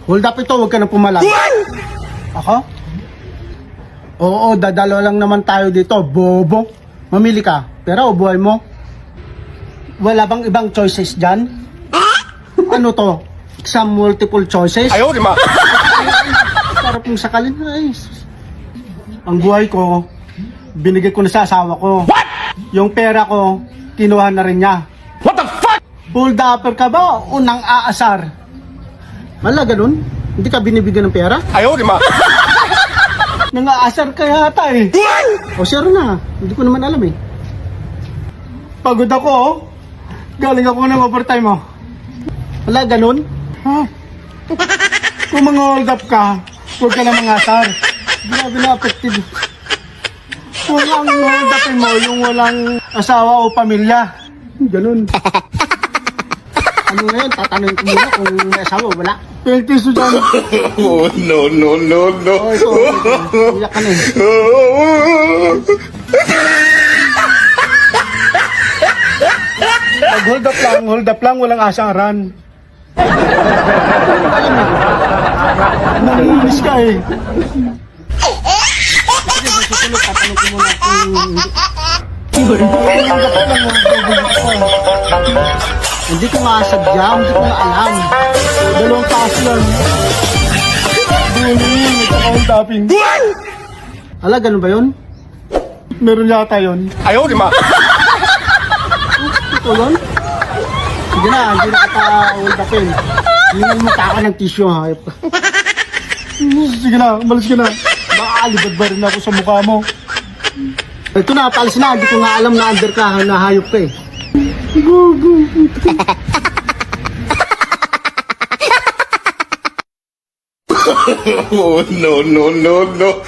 Hold up ito, huwag ka na pumalag. Ako? Oo, dadalo lang naman tayo dito, bobo. Mamili ka, pera o buhay mo? Wala bang ibang choices dyan? Ano to? Exam multiple choices? Ayaw, di ma! Sarap yung sakalin. Ay, ang buhay ko, binigay ko na sa asawa ko. What? Yung pera ko, kinuha na rin niya. What the fuck? Hold upper ka ba o nang aasar? Wala ganun? Hindi ka binibigyan ng pera? Ayaw, di ma! Nang aasar ka yata eh. O sir na, hindi ko naman alam eh. Pagod ako oh. Galing ako ng overtime oh. Wala ganun? Ha? Kung mga hold up ka, huwag ka na mangasar. Grabe na affected. Kung ang hold upin mo, yung walang asawa o pamilya. Ganun. Ano ngayon? Tatanungin ko muna kung may asawa o wala. 20 pesos dyan. Oh, no, no, no, no. Oh, ito. Iyak ka na eh. Pag hold up lang, walang asaran. Alam mo, nanginis ka eh. Sige, susunod, tatanong ko muna hindi ko nga sadya, hindi ko nga alam. Dalawang taas yan. Nagka-hold upping. Ala, ganun ba yun? Meron yata yun. Ayaw, di ma! Ito yun? Sige na, hindi na kita hold upin. Hingal mo ka ng tissue, hayop ka. Sige na, umalis ka na. Baka alibad ba rin ako sa mukha mo. Ito na, paalis na. Hindi ko nga alam na under ka, na hayop ka eh. Oh, no, no, no, no.